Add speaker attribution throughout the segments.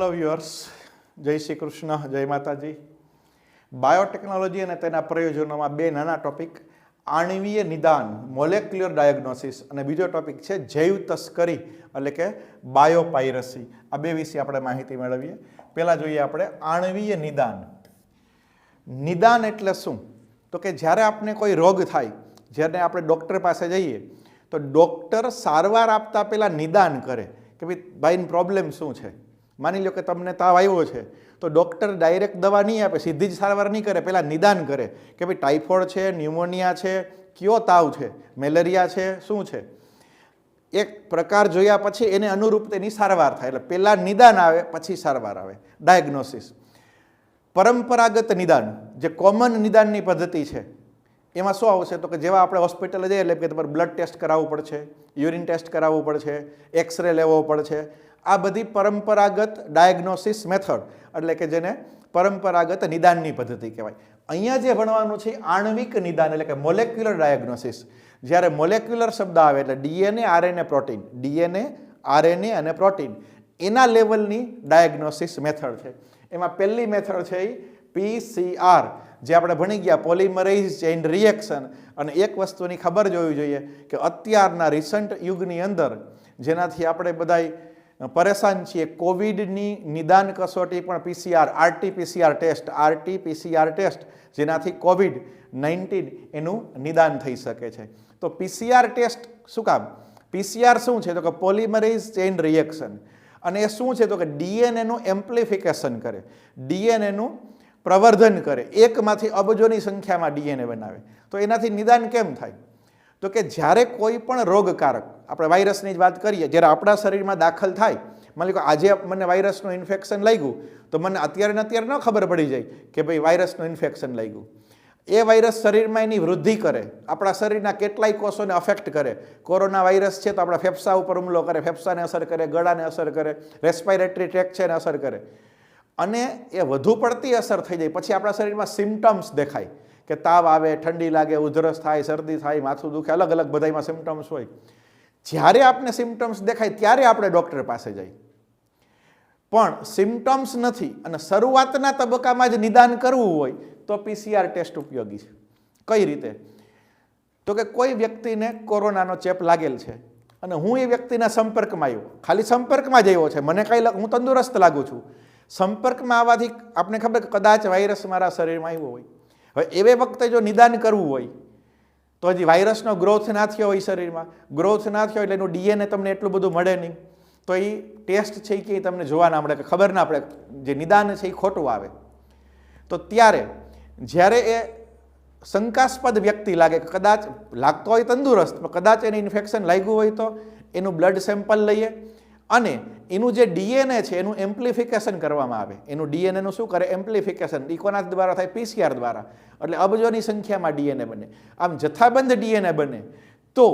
Speaker 1: Hello viewers, જય શ્રી કૃષ્ણ, જય માતાજી. બાયોટેકનોલોજી અને તેના પ્રયોજનોમાં બે નાના ટોપિક, આણ્વીય નિદાન મોલેક્યુલર ડાયગ્નોસિસ અને બીજો ટોપિક છે જૈવ તસ્કરી એટલે કે બાયોપાયરસી. આ બે વિશે આપણે માહિતી મેળવીએ. પહેલાં જોઈએ આપણે આણ્વીય નિદાન. નિદાન એટલે શું? તો કે જ્યારે આપણે કોઈ રોગ થાય, જ્યારે આપણે ડૉક્ટર પાસે જઈએ તો ડૉક્ટર સારવાર આપતા પહેલાં નિદાન કરે કે ભાઈની પ્રોબ્લેમ શું છે. માની લો કે તમને તાવ આવ્યો છે તો ડૉક્ટર ડાયરેક્ટ દવા નહીં આપે, સીધી જ સારવાર નહીં કરે, પહેલાં નિદાન કરે કે ભાઈ ટાઇફોઇડ છે, ન્યુમોનિયા છે, કયો તાવ છે, મેલેરિયા છે, શું છે. એક પ્રકાર જોયા પછી એને અનુરૂપ તેની સારવાર થાય. એટલે પહેલાં નિદાન આવે પછી સારવાર આવે, ડાયગ્નોસિસ. પરંપરાગત નિદાન જે કોમન નિદાનની પદ્ધતિ છે એમાં શું આવશે તો કે જેવા આપણે હોસ્પિટલે જઈએ એટલે કે તમારે બ્લડ ટેસ્ટ કરાવવું પડશે, યુરિન ટેસ્ટ કરાવવું પડશે, એક્સરે લેવો પડશે. આ બધી પરંપરાગત ડાયગ્નોસિસ મેથડ એટલે કે જેને પરંપરાગત નિદાનની પદ્ધતિ કહેવાય. અહીંયા જે ભણવાનું છે આણ્વિક નિદાન એટલે કે મોલેક્યુલર ડાયગ્નોસિસ. જ્યારે મોલેક્યુલર શબ્દ આવે એટલે DNA, RNA, protein, DNA, RNA અને પ્રોટીન એના લેવલની ડાયગ્નોસિસ મેથડ છે. એમાં પહેલી મેથડ છે એ PCR, જે આપણે ભણી ગયા પોલિમરેઝ ચેઇન રિએક્શન. અને એક વસ્તુની ખબર જોવી જોઈએ કે અત્યારના રિસન્ટ યુગની અંદર જેનાથી આપણે બધાય પરેશાન છીએ, કોવિડની નિદાન કસોટી પણ PCR, RT-PCR ટેસ્ટ, જેનાથી COVID-19 એનું નિદાન થઈ શકે છે. તો PCR ટેસ્ટ શું કામ? PCR શું છે તો કે પોલિમરેઝ ચેઇન રિએક્શન. અને એ શું છે તો કે ડીએનએનું એમ્પ્લિફિકેશન કરે, ડીએનએનું પ્રવર્ધન કરે, એકમાંથી અબજોની સંખ્યામાં ડીએનએ બનાવે. તો એનાથી નિદાન કેમ થાય? તો કે જ્યારે કોઈ પણ રોગકારક, આપણે વાયરસની જ વાત કરીએ, જ્યારે આપણા શરીરમાં દાખલ થાય, માની લો કે આજે મને વાયરસનું ઇન્ફેક્શન લાગ્યું તો મને અત્યારે ન ખબર પડી જાય કે ભાઈ વાયરસનું ઇન્ફેક્શન લાગ્યું. એ વાયરસ શરીરમાં એની વૃદ્ધિ કરે, આપણા શરીરના કેટલાય કોષોને અફેક્ટ કરે. કોરોના વાયરસ છે તો આપણા ફેફસા ઉપર હુમલો કરે, ફેફસાને અસર કરે, ગળાને અસર કરે, રેસ્પિરેટરી ટ્રેક છે એને અસર કરે. અને એ વધુ પડતી અસર થઈ જાય પછી આપણા શરીરમાં સિમ્ટમ્સ દેખાય કે તાવ આવે, ઠંડી લાગે, ઉધરસ થાય, શરદી થાય, માથું દુખે, અલગ અલગ બધામાં સિમ્ટમ્સ હોય. જ્યારે આપણે સિમ્ટમ્સ દેખાય ત્યારે આપણે ડૉક્ટર પાસે જઈએ. પણ સિમ્ટમ્સ નથી અને શરૂઆતના તબક્કામાં જ નિદાન કરવું હોય તો PCR ટેસ્ટ ઉપયોગી છે. કઈ રીતે? તો કે કોઈ વ્યક્તિને કોરોનાનો ચેપ લાગેલ છે અને હું એ વ્યક્તિના સંપર્કમાં આવ્યો, ખાલી સંપર્કમાં જ આવ્યો છે, મને કાંઈ હું તંદુરસ્ત લાગુ છું. સંપર્કમાં આવવાથી આપણે ખબર કે કદાચ વાયરસ મારા શરીરમાં આવ્યો હોય. હવે એવે વખતે જો નિદાન કરવું હોય તો હજી વાયરસનો ગ્રોથ ના થયો હોય શરીરમાં, ગ્રોથ ના થયો એટલે એનું ડીએનએ તમને એટલું બધું મળે નહીં, તો એ ટેસ્ટ છે કે તમને જોવા ના મળે, કે ખબર ના પડે, જે નિદાન છે એ ખોટું આવે. તો ત્યારે જ્યારે એ શંકાસ્પદ વ્યક્તિ લાગે કે કદાચ લાગતો હોય તંદુરસ્ત પણ કદાચ એને ઇન્ફેક્શન લાગ્યું હોય તો એનું બ્લડ સેમ્પલ લઈએ અને એનું જે ડીએનએ છે એનું એમ્પ્લિફિકેશન કરવામાં આવે. એનું ડીએનએનું શું કરે? એમ્પ્લિફિકેશન. કોના દ્વારા થાય? PCR દ્વારા. એટલે અબજોની સંખ્યામાં ડીએનએ બને. આમ જથ્થાબંધ ડીએનએ બને તો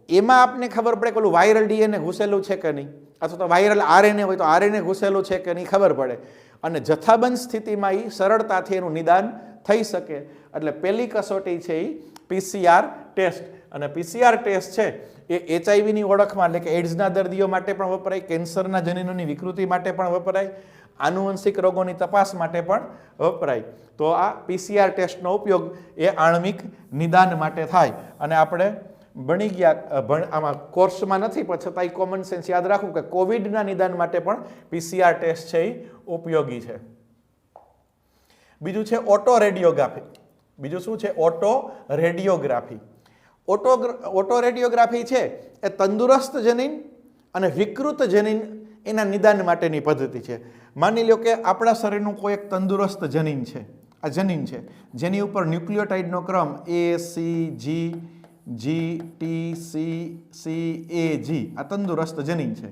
Speaker 1: એમાં આપને ખબર પડે કે ઓલું વાયરલ ડીએનએ ઘૂસેલું છે કે નહીં, અથવા તો વાયરલ આરએનએ હોય તો આરએનએ ઘૂસેલું છે કે નહીં ખબર પડે. અને જથ્થાબંધ સ્થિતિમાં એ સરળતાથી એનું નિદાન થઈ શકે. એટલે પહેલી કસોટી છે એ PCR ટેસ્ટ. અને PCR ટેસ્ટ છે એ HIV ઓળખમાં એટલે કે એડ્સના દર્દીઓ માટે પણ વપરાય, કેન્સરના જનીનોની વિકૃતિ માટે પણ વપરાય, આનુવંશિક રોગોની તપાસ માટે પણ વપરાય. તો આ PCR ટેસ્ટનો ઉપયોગ એ આણ્વિક નિદાન માટે થાય. અને આપણે ભણી ગયા, આમાં કોર્સમાં નથી પણ છતાં કોમન સેન્સ યાદ રાખવું કે કોવિડના નિદાન માટે પણ PCR ટેસ્ટ છે એ ઉપયોગી છે. બીજું છે ઓટો રેડિયોગ્રાફી. બીજું શું છે? Auto radiography. ઓટો રેડિયોગ્રાફી છે એ તંદુરસ્ત જનીન અને વિકૃત જનીન એના નિદાન માટેની પદ્ધતિ છે. માની લો કે આપણા શરીરનું કોઈ એક તંદુરસ્ત જનીન છે, આ જનીન છે જેની ઉપર ન્યુક્લિયોટાઇડનો ક્રમ ACGGTCCAG, આ તંદુરસ્ત જનીન છે.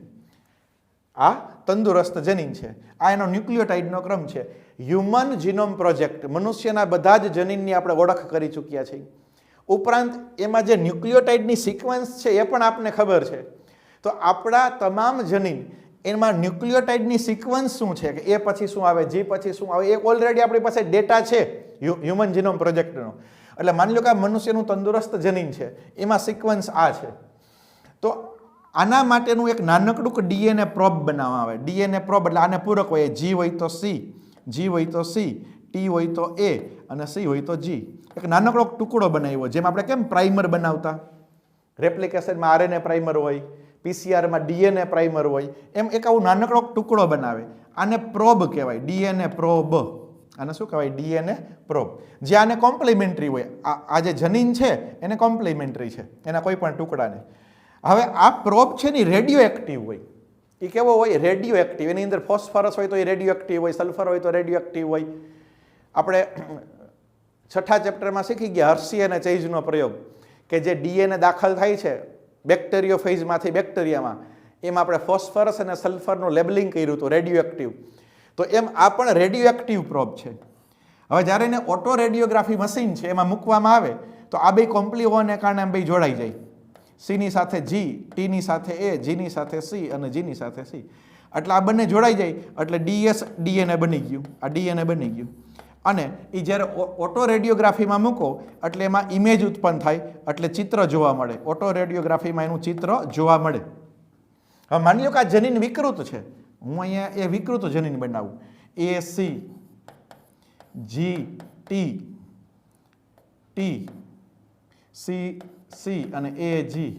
Speaker 1: આ તંદુરસ્ત જનીન છે, આ એનો ન્યુક્લિયોટાઇડનો ક્રમ છે. હ્યુમન જીનોમ પ્રોજેક્ટ, મનુષ્યના બધા જ જનીનની આપણે ઓળખ કરી ચૂક્યા છીએ. ઉપરાંત એમાં જે ન્યુક્લિયોટાઇડની સિક્વન્સ છે એ પણ આપને ખબર છે. તો આપણા તમામ જનીન એમાં ન્યુક્લિયોટાઇડની સિક્વન્સ શું છે, કે એ પછી શું આવે, જી પછી શું આવે, એ ઓલરેડી આપણી પાસે ડેટા છે હ્યુમન જીનોમ પ્રોજેક્ટનો. એટલે માની લો કે આ મનુષ્યનું તંદુરસ્ત જનીન છે, એમાં સિક્વન્સ આ છે. તો આના માટેનું એક નાનકડું ડીએનએ પ્રોબ બનાવવામાં આવે. ડીએનએ પ્રોબ એટલે આને પૂરક હોય. જી હોય તો સી, જી હોય તો સી, ટી હોય તો એ અને સી હોય તો જી. એક નાનકડો ટુકડો બનાવ્યો, જેમ આપણે કેમ પ્રાઇમર બનાવતા, રેપ્લિકેશનમાં આરએનએ પ્રાઇમર હોય, પીસીઆરમાં ડીએનએ પ્રાઇમર હોય, એમ એક આવું નાનકડો ટુકડો બનાવે. આને પ્રોબ કહેવાય, ડીએનએ પ્રોબ. આને શું કહેવાય? DNA probe. જે આને કોમ્પ્લિમેન્ટરી હોય. આ જે જનીન છે એને કોમ્પ્લિમેન્ટરી છે એના કોઈ પણ ટુકડાને. હવે આ પ્રોબ છે ને રેડિયો એક્ટિવ હોય. એ કેવો હોય? Radio active. એની અંદર ફોસ્ફરસ હોય તો એ રેડિયો એક્ટિવ હોય, સલ્ફર હોય તો રેડિયો એક્ટિવ હોય. આપણે 6થા ચેપ્ટરમાં શીખી ગયા હર્શી અને ચેઝનો પ્રયોગ, કે જે ડીએનએ દાખલ થાય છે બેક્ટેરિયોફેઝમાંથી બેક્ટેરિયામાં, એમાં આપણે ફોસ્ફરસ અને સલ્ફરનું લેબલિંગ કર્યું હતું રેડિયો એક્ટિવ. તો એમ આ પણ રેડિયો એક્ટિવ પ્રોબ છે. હવે જ્યારે એને ઓટો રેડિયોગ્રાફી મશીન છે એમાં મૂકવામાં આવે તો આ બે કોમ્પ્લી હોવાને કારણે આમ બે જોડાઈ જાય. સીની સાથે જી, ટીની સાથે એ, જીની સાથે સી અને જીની સાથે સી. એટલે આ બંને જોડાઈ જાય એટલે ડીએનએ બની ગયું. આ ડીએનએ બની ગયું. અને એ જ્યારે ઓટો રેડિયોગ્રાફીમાં મૂકો એટલે એમાં ઇમેજ ઉત્પન્ન થાય, એટલે ચિત્ર જોવા મળે. ઓટો રેડિયોગ્રાફીમાં એનું ચિત્ર જોવા મળે. હવે માની લો કે આ જનીન વિકૃત છે, હું અહીંયા એ વિકૃત જનીન બનાવું. A C, G T, T C C અને એ જી.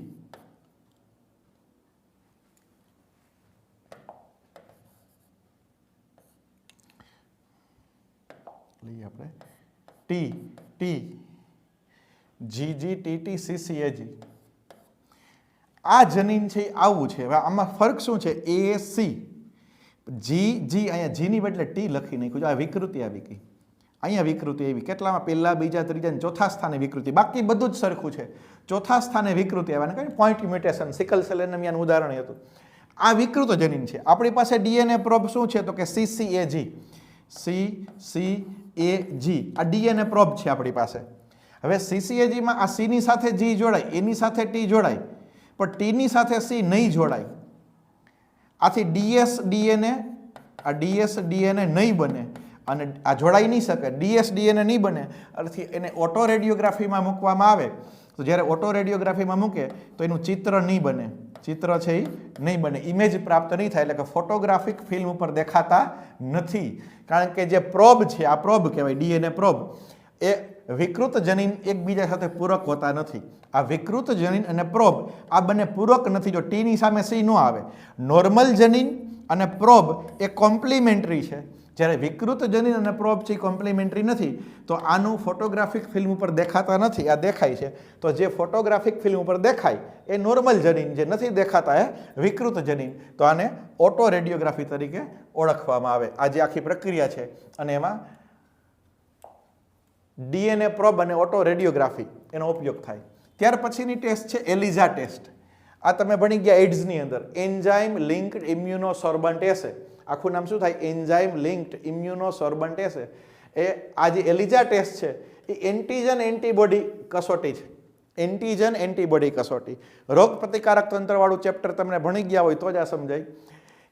Speaker 1: લઈએ આપણે T T G G T T C C A G. આ જનીન છે આવું છે. હવે આમાં ફરક શું છે? એ સી જી જી, અહીંયા જીની બદલે ટી લખી નાખ્યું. આ વિકૃતિ આવી ગઈ. અહીંયા વિકૃતિ આવી. કેટલામાં? પહેલા, બીજા, ત્રીજા અને ચોથા સ્થાને વિકૃતિ. બાકી બધું જ સરખું છે. ચોથા સ્થાને વિકૃતિ આવે. કઈ પોઈન્ટ મ્યુટેશન, સિકલ સેલ એનેમિયાનું ઉદાહરણ હતું. આ વિકૃત જનીન છે. આપણી પાસે ડીએનએ પ્રોબ શું છે? તો કે CCAG, CCAG. આ ડીએનએ પ્રોબ છે આપણી પાસે. હવે CCAG માં આ સી ની સાથે જી જોડાય, એની સાથે ટી જોડાય, પણ ટીની સાથે સી નહીં જોડાય. આથી ડીએસડીએનએ, આ ડીએસડીએનએ નહીં બને અને આ જોડાઈ નહીં શકે. ડીએસડીએનએ નહીં બને એટલે એને ઓટો રેડિયોગ્રાફીમાં મૂકવામાં આવે તો જ્યારે ઓટો રેડિયોગ્રાફીમાં મૂકે તો એનું ચિત્ર નહીં બને. ચિત્ર છે એ નહીં બને, ઇમેજ પ્રાપ્ત નહીં થાય, એટલે કે ફોટોગ્રાફિક ફિલ્મ ઉપર દેખાતા નથી. કારણ કે જે પ્રોબ છે, આ પ્રોબ કહેવાય ડીએનએ પ્રોબ, એ વિકૃત જનીન એકબીજા સાથે પૂરક હોતા નથી. આ વિકૃત જનીન અને પ્રોબ આ બંને પૂરક નથી. જો ટીની સામે સી ન આવે. નોર્મલ જનીન અને પ્રોબ એ કોમ્પ્લિમેન્ટરી છે. જ્યારે વિકૃત જનીન અને પ્રોબ છે કોમ્પ્લિમેન્ટરી નથી, તો આનું ફોટોગ્રાફિક ફિલ્મ ઉપર દેખાતા નથી. આ દેખાય છે તો જે ફોટોગ્રાફિક ફિલ્મ ઉપર દેખાય એ નોર્મલ જનીન, જે નથી દેખાતા એ વિકૃત જનીન. તો આને ઓટો રેડિયોગ્રાફી તરીકે ઓળખવામાં આવે. આ જે આખી પ્રક્રિયા છે અને એમાં ડીએનએ પ્રોબ અને ઓટો રેડિયોગ્રાફી એનો ઉપયોગ થાય. ત્યાર પછીની ટેસ્ટ છે એલિઝા ટેસ્ટ. આ તમે ભણી ગયા એઇડ્સની અંદર, એન્ઝાઇમ લિંક્ડ ઇમ્યુનોસોર્બન્ટ એસે. આખું નામ શું થાય? એન્ઝાઇમ લિંક્ડ ઇમ્યુનોસોર્બન્ટ એસે. એ આ જે એલિઝા ટેસ્ટ છે એ એન્ટીજન એન્ટીબોડી કસોટી છે. એન્ટીજન એન્ટીબોડી કસોટી. રોગ પ્રતિકારક તંત્રવાળું ચેપ્ટર તમને ભણી ગયા હોય તો જ આ સમજાય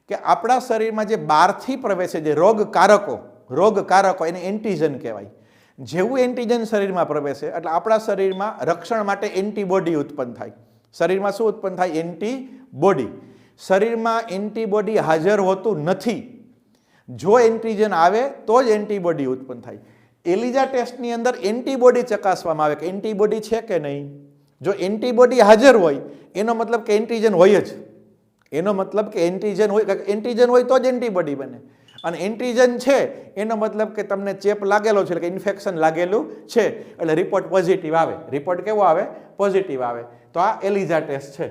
Speaker 1: કે આપણા શરીરમાં જે બહારથી પ્રવેશે, જે રોગકારકો એને એન્ટીજન કહેવાય. જેવું એન્ટીજન શરીરમાં પ્રવેશે એટલે આપણા શરીરમાં રક્ષણ માટે એન્ટીબોડી ઉત્પન્ન થાય. શરીરમાં શું ઉત્પન્ન થાય? એન્ટીબોડી. શરીરમાં એન્ટીબોડી હાજર હોતું નથી. જો એન્ટીજન આવે તો જ એન્ટીબોડી ઉત્પન્ન થાય. એલિઝા ટેસ્ટની અંદર એન્ટીબોડી ચકાસવામાં આવે કે એન્ટીબોડી છે કે નહીં. જો એન્ટીબોડી હાજર હોય એનો મતલબ કે એન્ટીજન હોય જ. એનો મતલબ કે એન્ટીજન હોય તો જ એન્ટીબોડી બને. અને એન્ટીજન છે એનો મતલબ કે તમને ચેપ લાગેલો છે, એટલે કે ઇન્ફેક્શન લાગેલું છે, એટલે રિપોર્ટ પોઝિટિવ આવે. રિપોર્ટ કેવો આવે? પોઝિટિવ આવે. તો આ એલિઝા ટેસ્ટ છે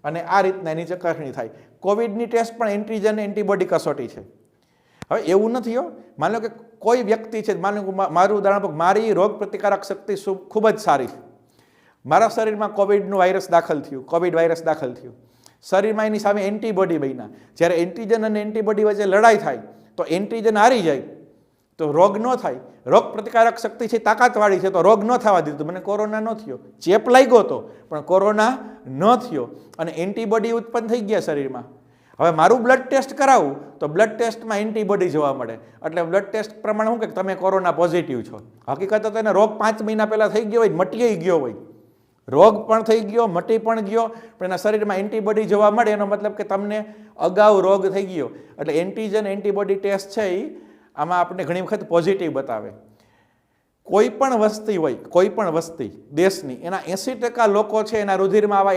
Speaker 1: અને આ રીતના એની ચકાસણી થાય. કોવિડની ટેસ્ટ પણ એન્ટીજન એન્ટીબોડી કસોટી છે. હવે એવું નથી હો, માની લો કે કોઈ વ્યક્તિ છે, માનો મારું ઉદાહરણ, મારી રોગ પ્રતિકારક શક્તિ ખૂબ જ સારી છે. મારા શરીરમાં કોવિડ વાયરસ દાખલ થયું, શરીરમાં એની સામે એન્ટીબોડી બન્યા. જ્યારે એન્ટીજન અને એન્ટીબોડી વચ્ચે લડાઈ થાય તો એન્ટીજન હારી જાય તો રોગ ન થાય. રોગ પ્રતિકારક શક્તિ છે તાકાતવાળી છે તો રોગ ન થવા દીધું. મને કોરોના ન થયો, ચેપ લાગ્યો હતો પણ કોરોના ન થયો અને એન્ટીબોડી ઉત્પન્ન થઈ ગયા શરીરમાં. હવે મારું બ્લડ ટેસ્ટ કરાવું તો બ્લડ ટેસ્ટમાં એન્ટીબોડી જોવા મળે, એટલે બ્લડ ટેસ્ટ પ્રમાણે શું કે તમે કોરોના પોઝિટિવ છો. હકીકત તો એને રોગ 5 મહિના પહેલાં થઈ ગયો હોય, મટી ગયો હોય, રોગ પણ થઈ ગયો, મટી પણ ગયો, પણ એના શરીરમાં એન્ટીબોડી જોવા મળે એનો મતલબ કે તમને અગાઉ રોગ થઈ ગયો. એટલે એન્ટીજન એન્ટીબોડી ટેસ્ટ છે એ આમાં આપણે ઘણી વખત પોઝિટિવ બતાવે. કોઈ પણ વસ્તી હોય, કોઈ પણ વસ્તી દેશની, એના 80% લોકો છે એના રુધિરમાં આવા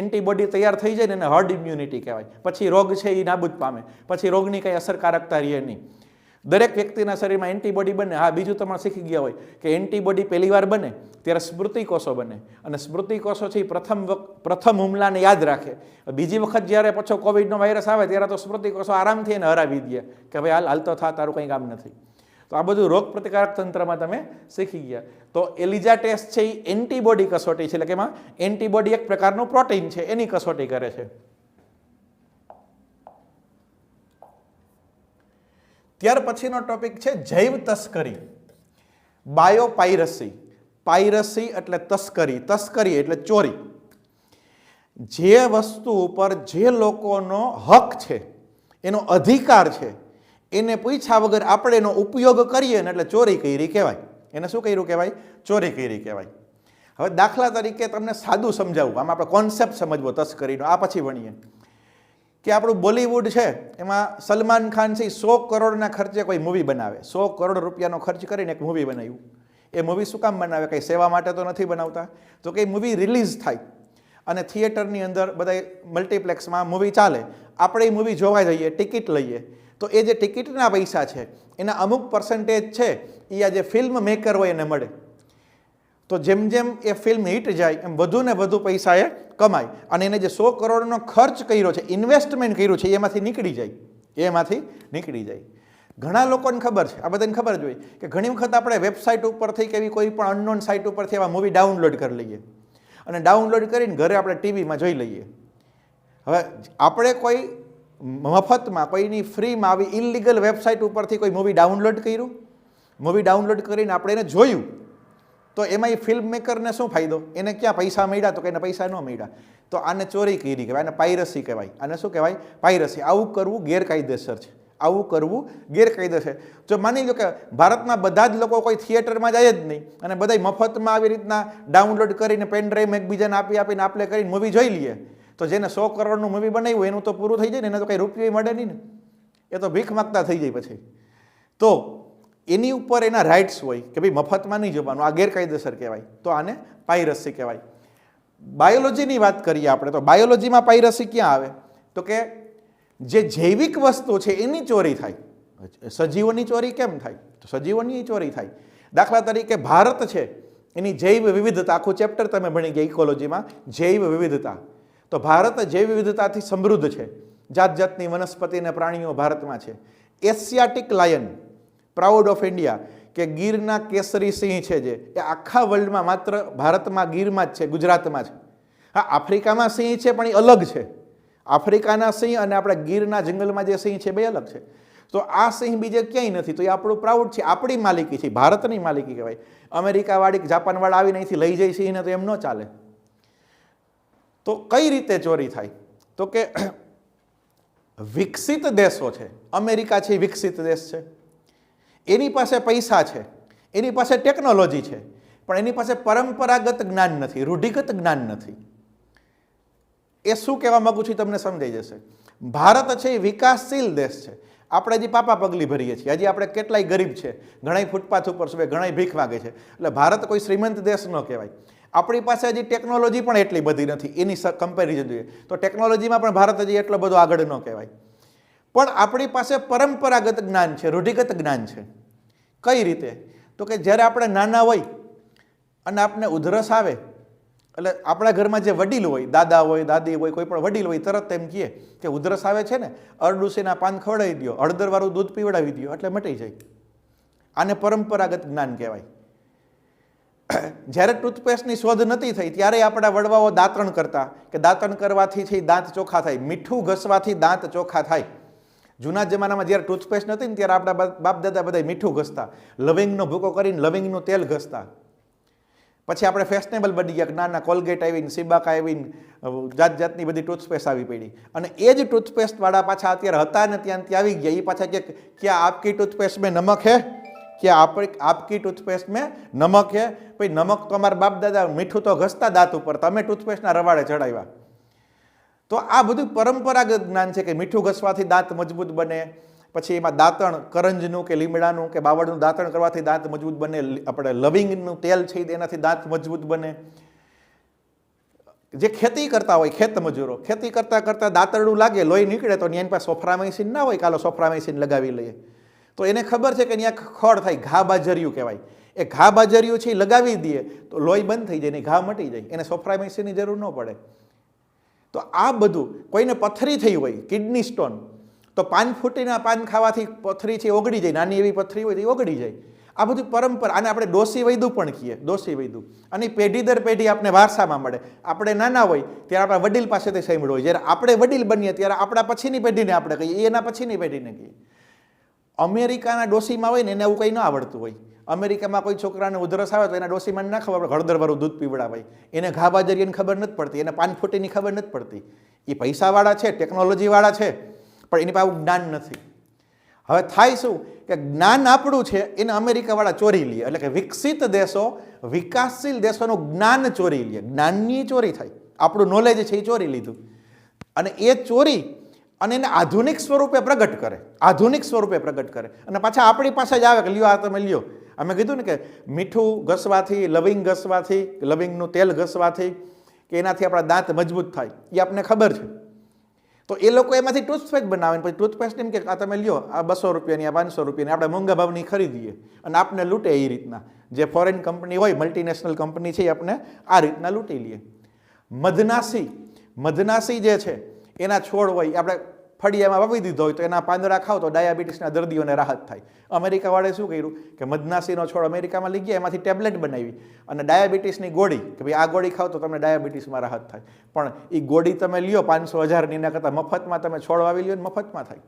Speaker 1: એન્ટીબોડી તૈયાર થઈ જાય ને એને હર્ડ ઇમ્યુનિટી કહેવાય. પછી રોગ છે એ નાબૂદ પામે, પછી રોગની કંઈ અસરકારકતા રહે નહીં. દરેક વ્યક્તિના શરીરમાં એન્ટીબોડી બને. હા, બીજું તમારે શીખી ગયા હોય કે એન્ટીબોડી પહેલી વાર બને ત્યારે સ્મૃતિકોષો બને, અને સ્મૃતિકોષો છે એ પ્રથમ હુમલાને યાદ રાખે. બીજી વખત જ્યારે પાછો કોવિડનો વાયરસ આવે ત્યારે તો સ્મૃતિકોષો આરામથી એને હરાવી દે કે ભાઈ હાલ તો થા, તારું કંઈ કામ નથી. તો આ બધું રોગ પ્રતિકારક તંત્રમાં તમે શીખી ગયા. તો એલિઝા ટેસ્ટ છે એ એન્ટીબોડી કસોટી છે, એટલે કે એમાં એન્ટીબોડી એક પ્રકારનું પ્રોટીન છે એની કસોટી કરે છે. ત્યાર પછીનો ટોપિક છે જૈવ તસ્કરી, બાયોપાયરસી. પાયરસી એટલે તસ્કરી, તસ્કરી એટલે ચોરી. જે વસ્તુ ઉપર જે લોકોનો હક છે, એનો અધિકાર છે, એને પૂછ્યા વગર આપણે એનો ઉપયોગ કરીએ ને એટલે ચોરી કરી કહેવાય. એને શું કર્યું કહેવાય? ચોરી કરી કહેવાય. હવે દાખલા તરીકે તમને સાદું સમજાવું, આમાં આપણે કોન્સેપ્ટ સમજવો તસ્કરીનો, આ પછી ભણીએ. કે આપણું બોલિવૂડ છે એમાં સલમાન ખાન છે 100 કરોડના ખર્ચે કોઈ મૂવી બનાવે, 100 કરોડ રૂપિયાનો ખર્ચ કરીને એક મૂવી બનાવ્યું. એ મૂવી શું કામ બનાવે? કંઈ સેવા માટે તો નથી બનાવતા. તો કે મૂવી રિલીઝ થાય અને થિયેટરની અંદર બધા મલ્ટીપ્લેક્સમાં મૂવી ચાલે, આપણે એ મૂવી જોવા જઈએ, ટિકિટ લઈએ, તો એ જે ટિકિટના પૈસા છે એના અમુક પર્સન્ટેજ છે એ આ જે ફિલ્મ મેકર હોય એને મળે. તો જેમ જેમ એ ફિલ્મ હિટ જાય એમ વધુ ને વધુ પૈસા એ કમાય, અને એને જે 100 કરોડનો ખર્ચ કર્યો છે, ઇન્વેસ્ટમેન્ટ કર્યું છે, એમાંથી નીકળી જાય, એમાંથી નીકળી જાય. ઘણા લોકોને ખબર છે, આ બધાને ખબર જ હોય કે ઘણી વખત આપણે વેબસાઇટ ઉપરથી કે એવી કોઈ પણ અનનોન સાઇટ ઉપરથી એવા મૂવી ડાઉનલોડ કરી લઈએ અને ડાઉનલોડ કરીને ઘરે આપણે ટીવીમાં જોઈ લઈએ. હવે આપણે કોઈ મફતમાં, કોઈની ફ્રીમાં આવી ઇલીગલ વેબસાઇટ ઉપરથી કોઈ મૂવી ડાઉનલોડ કર્યું, મૂવી ડાઉનલોડ કરીને આપણે એને જોયું, તો એમાં એ ફિલ્મ મેકરને શું ફાયદો? એને ક્યાં પૈસા મળ્યા? તો કે એને પૈસા ન મળ્યા. તો આને ચોરી કરી કહેવાય, આને પાયરસી કહેવાય. આને શું કહેવાય? પાયરસી. આવું કરવું ગેરકાયદેસર છે, આવું કરવું ગેરકાયદેસર છે. જો માની લો કે ભારતમાં બધા જ લોકો કોઈ થિયેટરમાં જાય જ નહીં અને બધા મફતમાં આવી રીતના ડાઉનલોડ કરીને પેનડ્રાઈવ એકબીજાને આપીને આપણે કરીને મૂવી જોઈ લઈએ, તો જેને 100 કરોડનું મૂવી બનાવ્યું એનું તો પૂરું થઈ જાય ને, એને તો કંઈ રૂપિયો મળે નહીં ને, એ તો ભીખ માગતા થઈ જાય પછી. તો એની ઉપર એના રાઇટ્સ હોય કે ભાઈ મફતમાં નહીં જોવાનું, આ ગેરકાયદેસર કહેવાય, તો આને પાયરસી કહેવાય. બાયોલોજીની વાત કરીએ આપણે, તો બાયોલોજીમાં પાયરસી ક્યાં આવે? તો કે જે જૈવિક વસ્તુ છે એની ચોરી થાય. સજીવોની ચોરી કેમ થાય? તો સજીવોની ચોરી થાય. દાખલા તરીકે ભારત છે એની જૈવ વિવિધતા, આખું ચેપ્ટર તમે ભણી ગયા ઇકોલોજીમાં, જૈવ વિવિધતા. તો ભારત જૈવ વિવિધતાથી સમૃદ્ધ છે, જાત જાતની વનસ્પતિ અને પ્રાણીઓ ભારતમાં છે. Asiatic lion, proud of India, કે ગીરના કેસરી સિંહ છે જે, એ આખા વર્લ્ડમાં માત્ર ભારતમાં ગીરમાં જ છે, ગુજરાતમાં છે. હા, આફ્રિકામાં સિંહ છે પણ એ અલગ છે. આફ્રિકાના સિંહ અને આપણા ગીરના જંગલમાં જે સિંહ છે બે અલગ છે. તો આ સિંહ બીજે ક્યાંય નથી, તો એ આપણું પ્રાઉડ છે, આપણી માલિકી છે, ભારતની માલિકી કહેવાય. અમેરિકાવાળી જાપાનવાળા આવીને અહીંથી લઈ જાય સિંહને તો એમ ન ચાલે. તો કઈ રીતે ચોરી થાય? તો કે વિકસિત દેશો છે, અમેરિકા છે વિકસિત દેશ છે, એની પાસે પૈસા છે, એની પાસે ટેકનોલોજી છે, પણ એની પાસે પરંપરાગત જ્ઞાન નથી, રૂઢિગત જ્ઞાન નથી. એ શું કહેવા માંગુ છું તમને સમજાઈ જશે. ભારત છે એ વિકાસશીલ દેશ છે. આપણે હજી પાપા પગલી ભરીએ છીએ, હજી આપણે કેટલાય ગરીબ છે, ઘણાય ફૂટપાથ ઉપર છે, ઘણાય ભીખ માગે છે. એટલે ભારત કોઈ શ્રીમંત દેશ ન કહેવાય. આપણી પાસે હજી ટેકનોલોજી પણ એટલી બધી નથી, એની કમ્પેરિઝન જોઈએ તો ટેકનોલોજીમાં પણ ભારત હજી એટલો બધો આગળ ન કહેવાય. પણ આપણી પાસે પરંપરાગત જ્ઞાન છે, રૂઢિગત જ્ઞાન છે. કઈ રીતે? તો કે જ્યારે આપણે નાના હોય અને આપણે ઉધરસ આવે એટલે આપણા ઘરમાં જે વડીલ હોય, દાદા હોય, દાદી હોય, કોઈ પણ વડીલ હોય, તરત એમ કહે કે ઉધરસ આવે છે ને, અરડુસીના પાન ખવડાવી દો, હળદરવાળું દૂધ પીવડાવી દો એટલે મટી જાય. આને પરંપરાગત જ્ઞાન કહેવાય. જ્યારે ટૂથપેસ્ટની શોધ નથી થઈ ત્યારે આપણા વડવાઓ દાંતણ કરતા કે દાંતણ કરવાથી છે દાંત ચોખ્ખા થાય, મીઠું ઘસવાથી દાંત ચોખ્ખા થાય. જૂના જમાનામાં જ્યારે ટૂથપેસ્ટ નથી ને ત્યારે આપણા બાપ દાદા બધા મીઠું ઘસતા, લવિંગનો ભૂકો કરીને લવિંગનું તેલ ઘસતા. પછી આપણે ફેશનેબલ બની ગયા, નાના કોલગેટ આવીને, સિબાકા આવીને, જાત જાતની બધી ટૂથપેસ્ટ આવી પડી. અને એ જ ટૂથપેસ્ટવાળા પાછા અત્યારે હતા ને ત્યાં આવી ગયા. એ પાછા કે ક્યાં આપકી ટૂથપેસ્ટ મેં નમક હે? क्या आपकी टूथपेस्ट में नमक है? भाई नमक तो અમારા બાપ દાદા મીઠું તો ઘસતા દાંત ઉપર, તમે ટૂથપેસ્ટના રવાડે ચડાવ્યા. તો આ બધું પરંપરાગત જ્ઞાન છે કે મીઠું ઘસવાથી દાંત મજબૂત બને, પછી એમાં દાંતણ કરંજનું કે લીમડાનું કે બાવળનું દાંતણ કરવાથી દાંત મજબૂત બને, આપણે લવિંગનું તેલ છે એનાથી દાંત મજબૂત બને. જે ખેતી કરતા હોય ખેત મજૂરો, ખેતી કરતા કરતા દાંતરડું લાગે, લોહી નીકળે તો એની પાસે સોફ્રામાઇસિન ના હોય, કાલો સોફ્રામાઇસિન લગાવી લઈએ. તો એને ખબર છે કે ત્યાં ખડ થાય, ઘા બાજરિયું કહેવાય, એ ઘા બાજરિયું છે એ લગાવી દઈએ તો લોહી બંધ થઈ જાય, એની ઘા મટી જાય, એને સોફ્રામાઇસિનની જરૂર ન પડે. તો આ બધું, કોઈને પથરી થઈ હોય, કિડની સ્ટોન, તો પાન ફૂટીના પાન ખાવાથી પથરી છે ઓગળી જાય, નાની એવી પથરી હોય તો એ ઓગળી જાય. આ બધું પરંપરા, આને આપણે ડોસી વૈદું પણ કહીએ, ડોસી વૈદું. અને પેઢી દર પેઢી આપણે વારસામાં મળે. આપણે નાના હોય ત્યારે આપણા વડીલ પાસેથી સાંભળ્યું હોય, જ્યારે આપણે વડીલ બનીએ ત્યારે આપણા પછીની પેઢીને આપણે કહીએ, એના પછીની પેઢીને કહીએ. અમેરિકાના ડોસીમાં હોય ને એને એવું કંઈ ન આવડતું હોય. અમેરિકામાં કોઈ છોકરાને ઉધરસ આવે તો એના ડોસીમાં ના ખબર, હળદરવાળું દૂધ પીવડાવાય, એને ઘા બાજરીની ખબર નથી પડતી, એને પાન ફૂટીની ખબર નથી પડતી. એ પૈસાવાળા છે, ટેકનોલોજીવાળા છે, પણ એની પાસે આવું જ્ઞાન નથી. હવે થાય શું કે જ્ઞાન આપણું છે એને અમેરિકાવાળા ચોરી લે, એટલે કે વિકસિત દેશો, વિકાસશીલ દેશોનું જ્ઞાન ચોરી લે, જ્ઞાનની ચોરી થાય. આપણું નોલેજ છે એ ચોરી લીધું, અને એ ચોરી અને એને આધુનિક સ્વરૂપે પ્રગટ કરે, આધુનિક સ્વરૂપે પ્રગટ કરે, અને પાછા આપણી પાસે જ આવે કે લ્યો આ તમે લ્યો. અમે કીધું ને કે મીઠું ઘસવાથી, લવિંગ ઘસવાથી, લવિંગનું તેલ ઘસવાથી કે એનાથી આપણા દાંત મજબૂત થાય, એ આપણને ખબર છે. તો એ લોકો એમાંથી ટૂથપેસ્ટ બનાવે, પછી ટૂથપેસ્ટ એમ કે આ તમે લ્યો, આ 200 રૂપિયાની, આ 500 રૂપિયાની, આપણે મોંઘા ભાવની ખરીદીએ અને આપને લૂંટે. એ રીતના જે ફોરેન કંપની હોય, મલ્ટીનેશનલ કંપની છે, એ આપણે આ રીતના લૂંટી લઈએ. મધનાસી જે છે એના છોડ હોય, આપણે ફળિયામાં વાવી દીધો હોય તો એના પાંદડા ખાવ તો ડાયાબિટીસના દર્દીઓને રાહત થાય. અમેરિકાવાળાએ શું કર્યું કે મધનાસીનો છોડ અમેરિકામાં લઈ ગયા, એમાંથી ટેબ્લેટ બનાવી અને ડાયાબિટીસની ગોળી, કે ભાઈ આ ગોળી ખાવ તો તમને ડાયાબિટીસમાં રાહત થાય. પણ એ ગોળી તમે લ્યો 500-1000ની, એના કરતાં મફતમાં તમે છોડ વાવી લ્યો ને મફતમાં થાય.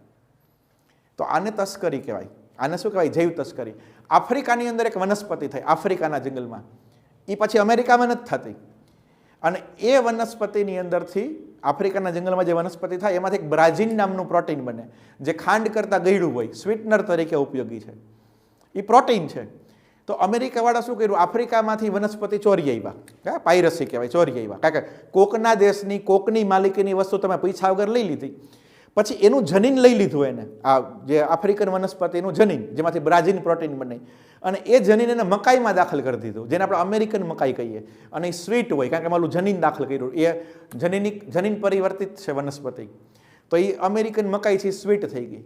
Speaker 1: તો આને તસ્કરી કહેવાય. આને શું કહેવાય? જૈવ તસ્કરી. આફ્રિકાની અંદર એક વનસ્પતિ થાય, આફ્રિકાના જંગલમાં, એ પછી અમેરિકામાં નથી થતી. અને એ વનસ્પતિની અંદરથી, આફ્રિકાના જંગલમાં જે વનસ્પતિ થાય એમાંથી એક બ્રાઝીન નામનું પ્રોટીન બને, જે ખાંડ કરતાં ગળ્યું હોય, સ્વીટનર તરીકે ઉપયોગી છે. એ પ્રોટીન છે. તો અમેરિકાવાળા શું કર્યું? આફ્રિકામાંથી વનસ્પતિ ચોરી આવ્યા, પાયરસી કહેવાય, ચોરી આવ્યા. કારણ કે કોકના દેશની, કોકની માલિકીની વસ્તુ તમે પૈસા વગર લઈ લીધી, પછી એનું જનીન લઈ લીધું એને, આ જે આફ્રિકન વનસ્પતિનું જનીન, જેમાંથી બ્રાઝીન પ્રોટીન બને, અને એ જનીન એને મકાઈમાં દાખલ કરી દીધું, જેને આપણે અમેરિકન મકાઈ કહીએ. અને એ સ્વીટ હોય કારણ કે મારું જનીન દાખલ કર્યું, એ જનીન પરિવર્તિત છે વનસ્પતિ, તો એ અમેરિકન મકાઈ છે, સ્વીટ થઈ ગઈ.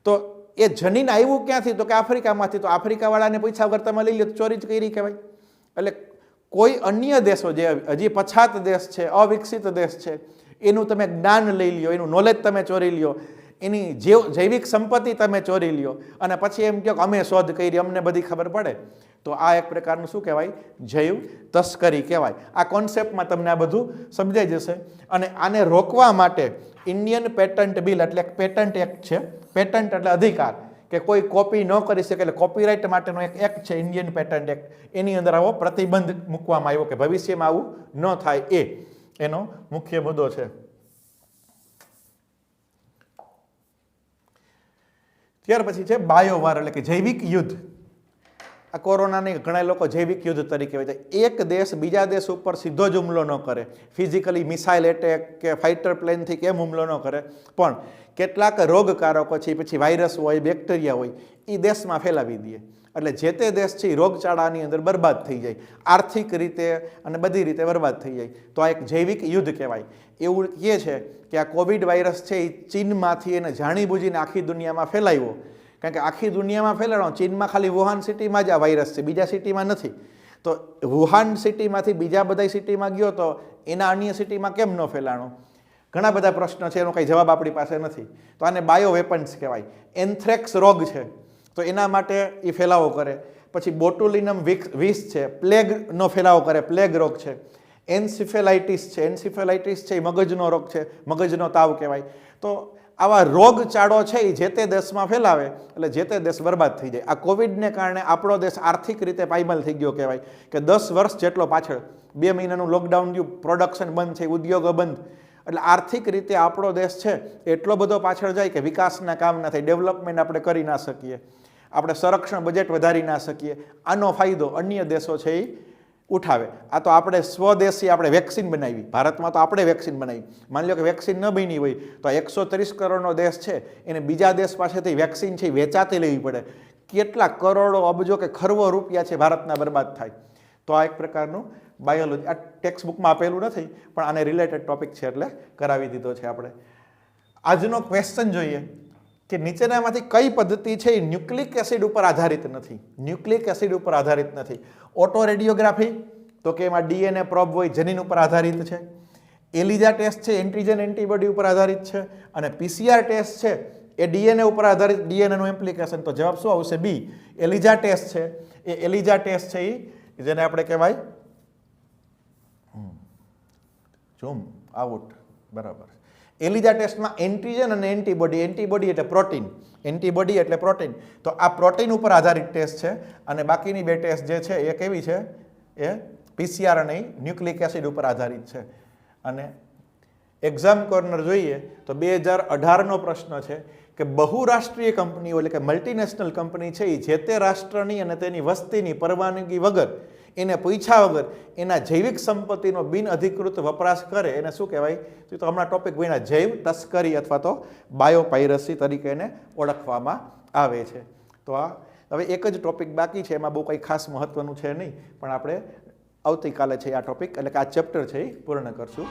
Speaker 1: તો એ જનીન આવ્યું ક્યાંથી? તો કે આફ્રિકામાંથી. તો આફ્રિકાવાળાને પૈસા વગર તમે લઈ લો તો ચોરી જ કરી કહેવાય. એટલે કોઈ અન્ય દેશો જે હજી પછાત દેશ છે, અવિકસિત દેશ છે, એનું તમે જ્ઞાન લઈ લ્યો, એનું નોલેજ તમે ચોરી લ્યો, એની જૈવિક સંપત્તિ તમે ચોરી લ્યો, અને પછી એમ કહો કે અમે શોધ કરી, અમને બધી ખબર પડે. તો આ એક પ્રકારનું શું કહેવાય? જૈવ તસ્કરી કહેવાય. આ કોન્સેપ્ટમાં તમને આ બધું સમજાઈ જશે. અને આને રોકવા માટે ઇન્ડિયન પેટન્ટ બિલ, એટલે પેટન્ટ એક્ટ છે, પેટન્ટ એટલે અધિકાર, કે કોઈ કોપી ન કરી શકે, એટલે કોપીરાઇટ માટેનો એક એક્ટ છે, ઇન્ડિયન પેટન્ટ એક્ટ. એની અંદર આવો પ્રતિબંધ મૂકવામાં આવ્યો કે ભવિષ્યમાં આવું ન થાય, એ એનો મુખ્ય મુદ્દો છે. ત્યાર પછી છે બાયોવાર, એટલે કે જૈવિક યુદ્ધ. આ કોરોનાને ઘણા લોકો જૈવિક યુદ્ધ તરીકે હોય છે. એક દેશ બીજા દેશ ઉપર સીધો જ હુમલો ન કરે, ફિઝિકલી મિસાઇલ એટેક કે ફાઇટર પ્લેનથી કેમ હુમલો ન કરે, પણ કેટલાક રોગકારકો છે, પછી વાયરસ હોય, બેક્ટેરિયા હોય, એ દેશમાં ફેલાવી દે. એટલે જે તે દેશ છે એ રોગચાળાની અંદર બરબાદ થઈ જાય, આર્થિક રીતે અને બધી રીતે બરબાદ થઈ જાય. તો આ એક જૈવિક યુદ્ધ કહેવાય. એવું કહે છે કે આ કોવિડ વાયરસ છે એ ચીનમાંથી એને જાણીબૂજીને આખી દુનિયામાં ફેલાવ્યો. કારણ કે આખી દુનિયામાં ફેલાણો, ચીનમાં ખાલી વુહાન સિટીમાં જ આ વાયરસ છે, બીજા સિટીમાં નથી. તો વુહાન સિટીમાંથી બીજા બધા સિટીમાં ગયો તો એના અન્ય સિટીમાં કેમ ન ફેલાણો? ઘણા બધા પ્રશ્નો છે, એનો કંઈ જવાબ આપણી પાસે નથી. તો આને બાયો વેપન્સ કહેવાય. એન્થ્રેક્સ રોગ છે, તો એના માટે એ ફેલાવો કરે. પછી બોટુલિનમ વિષ છે, પ્લેગનો ફેલાવો કરે, પ્લેગ રોગ છે. એન્સીફેલાઇટિસ છે, એન્સીફેલાઇટિસ છે એ મગજનો રોગ છે, મગજનો તાવ કહેવાય. તો આવા રોગચાળો છે એ જે તે દેશમાં ફેલાવે એટલે જે તે દેશ બરબાદ થઈ જાય. આ કોવિડને કારણે આપણો દેશ આર્થિક રીતે પાયમાલ થઈ ગયો કહેવાય, કે 10 વર્ષ જેટલો પાછળ, 2 મહિનાનું લોકડાઉન થયું, પ્રોડક્શન બંધ છે, ઉદ્યોગો બંધ, એટલે આર્થિક રીતે આપણો દેશ છે એટલો બધો પાછળ જાય કે વિકાસના કામ ના થાય, ડેવલપમેન્ટ આપણે કરી ના શકીએ. આપણે સંરક્ષણ બજેટ વધારી ના શકીએ. આનો ફાયદો અન્ય દેશો છે એ ઉઠાવે. આ તો આપણે સ્વદેશી આપણે વેક્સિન બનાવી, ભારતમાં તો આપણે વેક્સિન બનાવી. માની લો કે વેક્સિન ન બની હોય તો 130 કરોડનો દેશ છે એને બીજા દેશ પાસેથી વેક્સિન છે વેચાતી લેવી પડે. કેટલા કરોડો અબજો કે ખરવો રૂપિયા છે ભારતના બરબાદ થાય. તો આ એક પ્રકારનું બાયોલોજી, આ ટેક્સ્ટ બુકમાં આપેલું નથી પણ આને રિલેટેડ ટોપિક છે એટલે કરાવી દીધો છે આપણે. આજનો ક્વેશ્ચન જોઈએ કે નીચેનામાંથી કઈ પદ્ધતિ છે એ ન્યુક્લિક એસિડ ઉપર આધારિત નથી. ન્યુક્લિક એસિડ ઉપર આધારિત નથી. ઓટો રેડિયોગ્રાફી, તો કે એમાં ડીએનએ પ્રોબ હોય, જનીન ઉપર આધારિત છે. એલિઝા ટેસ્ટ છે એન્ટીજન એન્ટીબોડી ઉપર આધારિત છે. અને પીસીઆર ટેસ્ટ છે એ ડીએનએ ઉપર આધારિત, ડીએનએનું એમ્પ્લિકેશન. તો જવાબ શું આવશે? બી. એલિઝા ટેસ્ટ છે એ એલિઝા ટેસ્ટ છે એ જેને આપણે કહેવાય ઝૂમ આઉટ, બરાબર. એલિઝા ટેસ્ટમાં એન્ટીજન અને એન્ટીબોડી, એન્ટીબોડી એટલે પ્રોટીન, એન્ટીબોડી એટલે પ્રોટીન. તો આ પ્રોટીન ઉપર આધારિત ટેસ્ટ છે અને બાકીની બે ટેસ્ટ જે છે એ કેવી છે? એ પીસીઆર અને ન્યુક્લિક એસિડ ઉપર આધારિત છે. અને એક્ઝામ કોર્નર જોઈએ તો 2018નો પ્રશ્ન છે કે બહુરાષ્ટ્રીય કંપનીઓ એટલે કે મલ્ટીનેશનલ કંપની છે એ જે તે રાષ્ટ્રની અને તેની વસ્તીની પરવાનગી વગર, એને પૂછ્યા વગર એના જૈવિક સંપત્તિનો બિન અધિકૃત વપરાશ કરે એને શું કહેવાય? તો હમણાં ટોપિક ભણ્યા જૈવ તસ્કરી અથવા તો બાયોપાયરસી તરીકે એને ઓળખવામાં આવે છે. તો આ હવે એક જ ટોપિક બાકી છે, એમાં બહુ કંઈ ખાસ મહત્વનું છે નહીં, પણ આપણે આવતીકાલે છે આ ટોપિક એટલે કે આ ચેપ્ટર છે એ પૂર્ણ કરશું.